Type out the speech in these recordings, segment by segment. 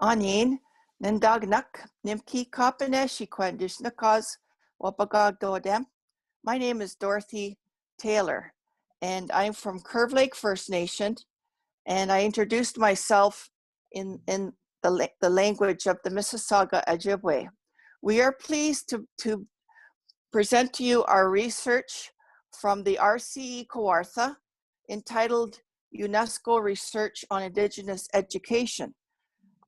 Anin, Nindagnak, Nimki Kapaneshi Kwendishnakas, Wapagag Dodem. My name is Dorothy Taylor, and I'm from Curve Lake First Nation, and I introduced myself in the language of the Mississauga Ojibwe. We are pleased to present to you our research from the RCE Kawartha entitled UNESCO Research on Indigenous Education.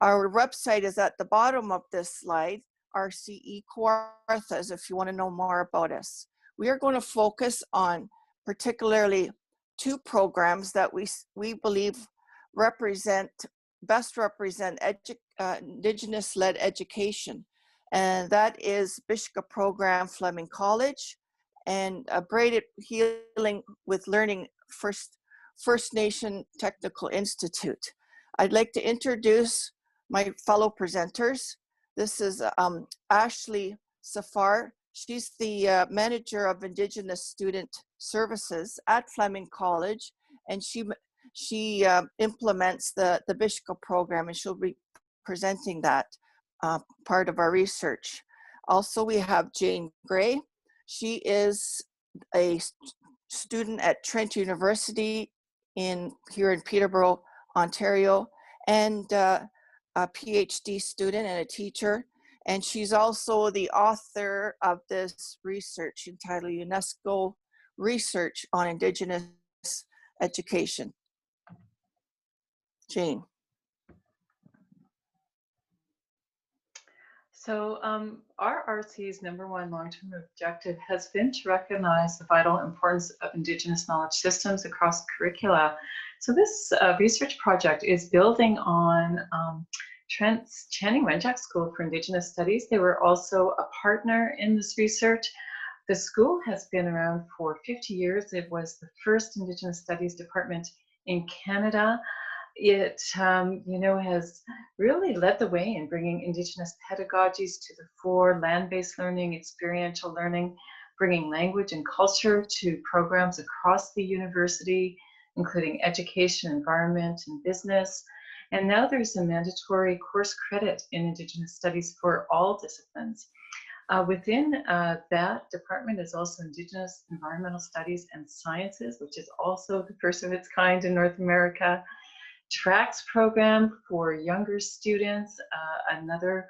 Our website is at the bottom of this slide, RCE Kawarthas, if you want to know more about us. We are going to focus on particularly two programs that we believe best represent Indigenous-led education. And that is Bishka Program, Fleming College, and Braided Healing with Learning First Nation Technical Institute. I'd like to introduce my fellow presenters. This is Ashley Safar. She's the manager of Indigenous Student Services at Fleming College, and she implements the Bishka program, and she'll be presenting that part of our research. Also, we have Jane Gray. She is a student at Trent University here in Peterborough, Ontario, and a PhD student and a teacher. And she's also the author of this research entitled UNESCO Research on Indigenous Education. Jane. So our RC's #1 long-term objective has been to recognize the vital importance of Indigenous knowledge systems across curricula. So this research project is building on Trent's Channing Wenjack School for Indigenous Studies. They were also a partner in this research. The school has been around for 50 years. It was the first Indigenous Studies department in Canada. It has really led the way in bringing Indigenous pedagogies to the fore, land-based learning, experiential learning, bringing language and culture to programs across the university, including education, environment, and business. And now there's a mandatory course credit in Indigenous studies for all disciplines. Within that department is also Indigenous Environmental Studies and Sciences, which is also the first of its kind in North America. Tracks program for younger students, another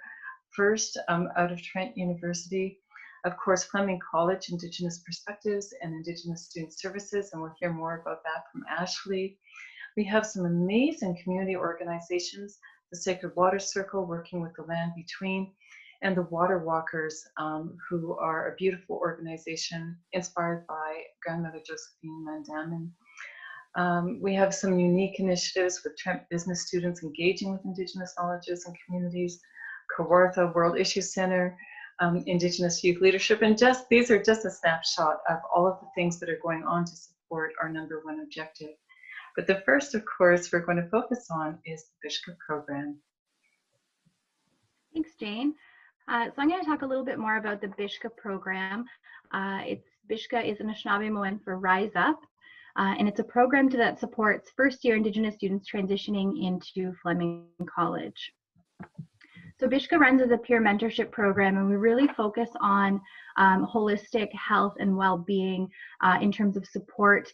first out of Trent University. Of course, Fleming College, Indigenous Perspectives and Indigenous Student Services, and we'll hear more about that from Ashley. We have some amazing community organizations, the Sacred Water Circle, working with the Land Between, and the Water Walkers, who are a beautiful organization inspired by grandmother Josephine Mandamin. We have some unique initiatives with Trent business students engaging with Indigenous knowledges and communities, Kawartha World Issues Center, Indigenous Youth Leadership, and these are just a snapshot of all of the things that are going on to support our #1 objective. But the first, of course, we're going to focus on is the Vishka Program. Thanks, Jane. So I'm going to talk a little bit more about the Bishka Program. Bishka is Anishinaabe for Rise Up. And it's a program that supports first-year Indigenous students transitioning into Fleming College. So Bishka runs as a peer mentorship program, and we really focus on holistic health and well-being in terms of support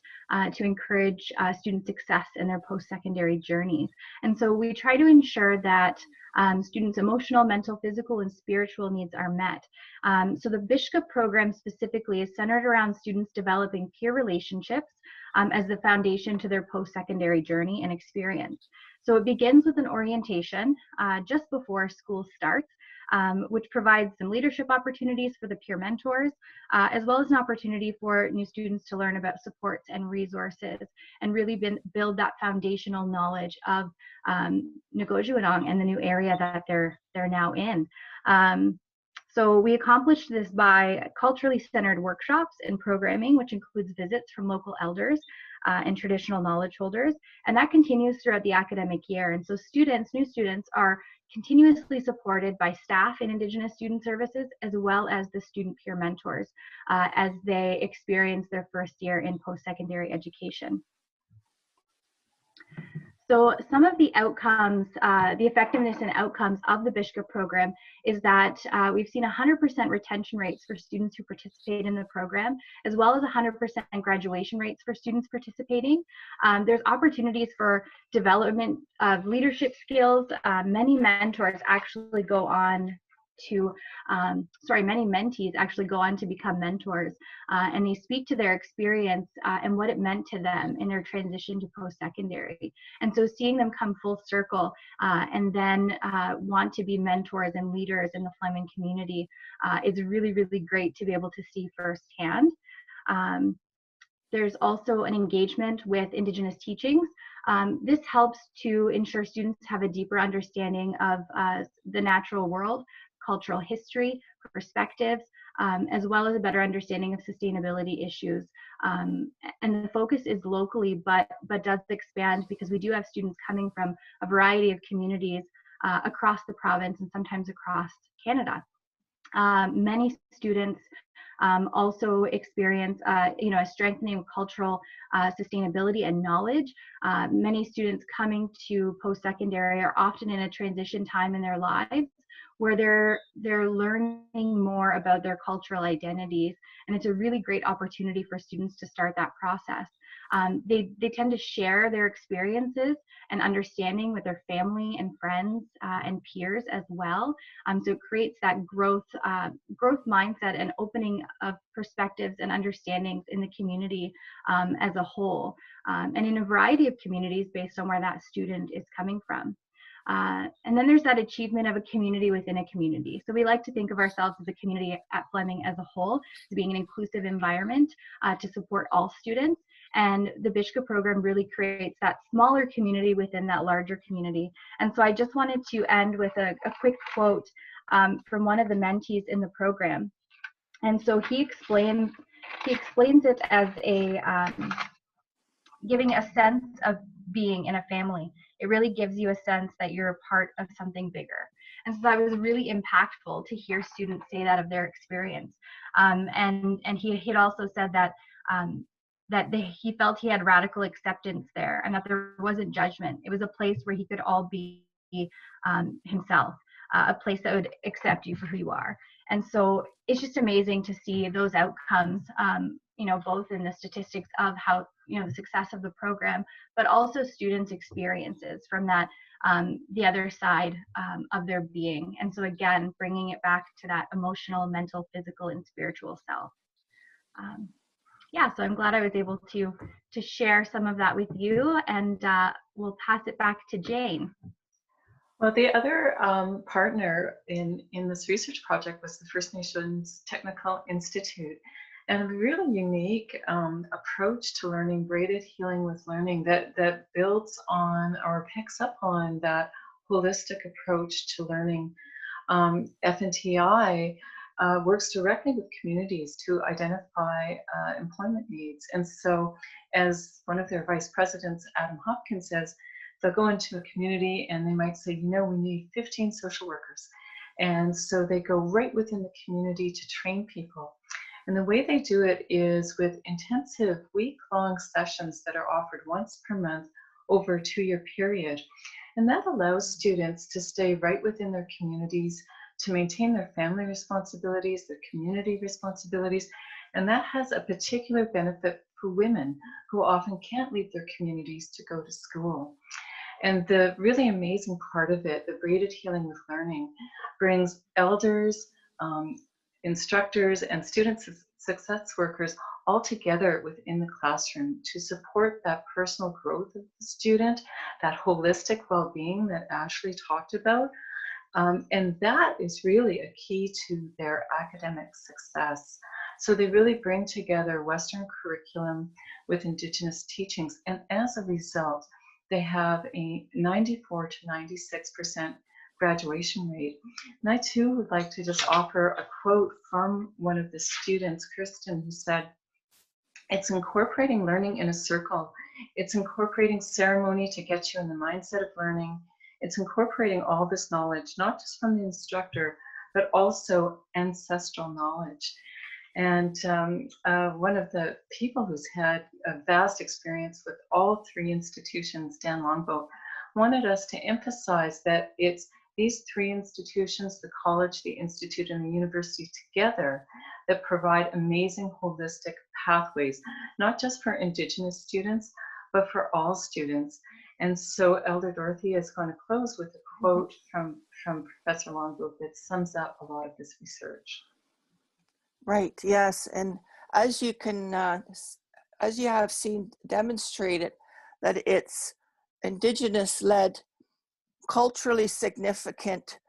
to encourage student success in their post-secondary journeys. And so we try to ensure that students' emotional, mental, physical, and spiritual needs are met. So the Bishka program specifically is centered around students developing peer relationships as the foundation to their post-secondary journey and experience. So it begins with an orientation just before school starts, which provides some leadership opportunities for the peer mentors, as well as an opportunity for new students to learn about supports and resources and really build that foundational knowledge of Ngojuanong and the new area that they're now in. So we accomplished this by culturally centered workshops and programming, which includes visits from local elders and traditional knowledge holders, and that continues throughout the academic year. And so new students are continuously supported by staff in Indigenous Student Services, as well as the student peer mentors as they experience their first year in post-secondary education. So some of the outcomes, the effectiveness and outcomes of the Bishka program is that we've seen 100% retention rates for students who participate in the program, as well as 100% graduation rates for students participating. There's opportunities for development of leadership skills. Many mentors actually go on to, many mentees actually go on to become mentors, and they speak to their experience and what it meant to them in their transition to post-secondary. And so seeing them come full circle and then want to be mentors and leaders in the Fleming community is really, really great to be able to see firsthand. There's also an engagement with Indigenous teachings. This helps to ensure students have a deeper understanding of the natural world, cultural history, perspectives, as well as a better understanding of sustainability issues. And the focus is locally, but does expand because we do have students coming from a variety of communities across the province and sometimes across Canada. Many students also experience, a strengthening of cultural sustainability and knowledge. Many students coming to post-secondary are often in a transition time in their lives where they're learning more about their cultural identities, and it's a really great opportunity for students to start that process. They tend to share their experiences and understanding with their family and friends and peers as well. So it creates that growth mindset and opening of perspectives and understandings in the community as a whole, and in a variety of communities based on where that student is coming from. And then there's that achievement of a community within a community. So we like to think of ourselves as a community at Fleming as a whole, as being an inclusive environment to support all students. And the Bishka program really creates that smaller community within that larger community. And so I just wanted to end with a quick quote from one of the mentees in the program. And so he explains it as giving a sense of being in a family. It really gives you a sense that you're a part of something bigger. And so that was really impactful to hear students say that of their experience. And he had also said that he felt he had radical acceptance there and that there wasn't judgment. It was a place where he could all be himself, a place that would accept you for who you are. And so it's just amazing to see those outcomes, both in the statistics of how, the success of the program, but also students' experiences from that, the other side of their being. And so again, bringing it back to that emotional, mental, physical, and spiritual self. So I'm glad I was able to share some of that with you, and we'll pass it back to Jane. Well, the other partner in this research project was the First Nations Technical Institute, and a really unique approach to learning, braided healing with learning that builds on or picks up on that holistic approach to learning. FNTI works directly with communities to identify employment needs. And so, as one of their vice presidents, Adam Hopkins, says, they'll go into a community and they might say, we need 15 social workers. And so they go right within the community to train people. And the way they do it is with intensive week-long sessions that are offered once per month over a 2-year period. And that allows students to stay right within their communities, to maintain their family responsibilities, their community responsibilities. And that has a particular benefit for women who often can't leave their communities to go to school. And the really amazing part of it, the braided healing with learning, brings elders, instructors, and student success workers all together within the classroom to support that personal growth of the student, that holistic well-being that Ashley talked about. And that is really a key to their academic success. So they really bring together Western curriculum with Indigenous teachings. And as a result, they have a 94 to 96% graduation rate. And I too would like to just offer a quote from one of the students, Kristen, who said, "It's incorporating learning in a circle. It's incorporating ceremony to get you in the mindset of learning. It's incorporating all this knowledge, not just from the instructor, but also ancestral knowledge." And one of the people who's had a vast experience with all three institutions, Dan Longboat, wanted us to emphasize that it's these three institutions, the college, the institute, and the university together, that provide amazing holistic pathways, not just for Indigenous students, but for all students. And so Elder Dorothy is going to close with a quote from Professor Longboat that sums up a lot of this research. Right, yes. And as you can, as you have seen demonstrated, that it's Indigenous-led, culturally significant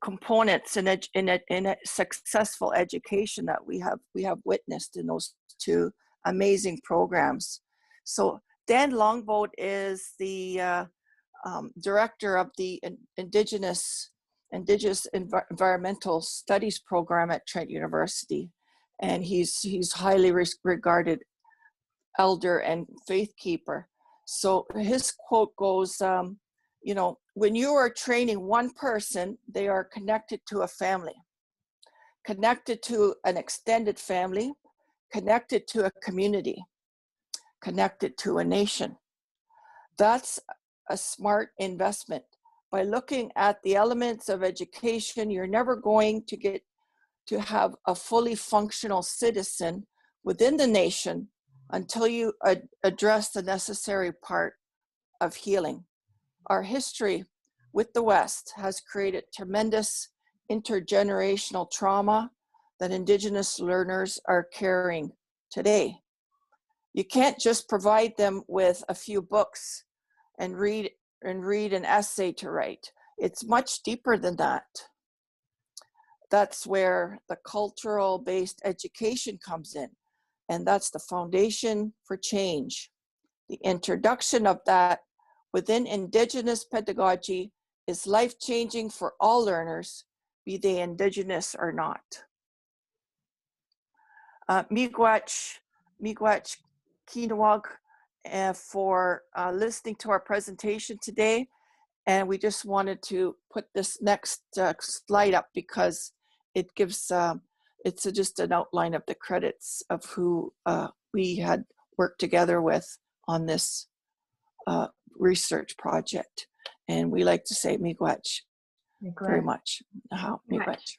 components in a successful education that we have witnessed in those two amazing programs. So Dan Longboat is the director of the Indigenous Environmental Studies program at Trent University, and he's highly regarded elder and faith keeper. So his quote goes, you know, when you are training one person, they are connected to a family, connected to an extended family, connected to a community, connected to a nation. That's a smart investment. By looking at the elements of education, you're never going to get to have a fully functional citizen within the nation until you address the necessary part of healing. Our history with the West has created tremendous intergenerational trauma that Indigenous learners are carrying today. You can't just provide them with a few books and read an essay to write. It's much deeper than that. That's where the cultural-based education comes in, and that's the foundation for change. The introduction of that within Indigenous pedagogy is life-changing for all learners, be they Indigenous or not. Miigwech Kinawag for listening to our presentation today. And we just wanted to put this next slide up because it gives, it's just an outline of the credits of who we had worked together with on this research project. And we like to say miigwech very much. Miigwech.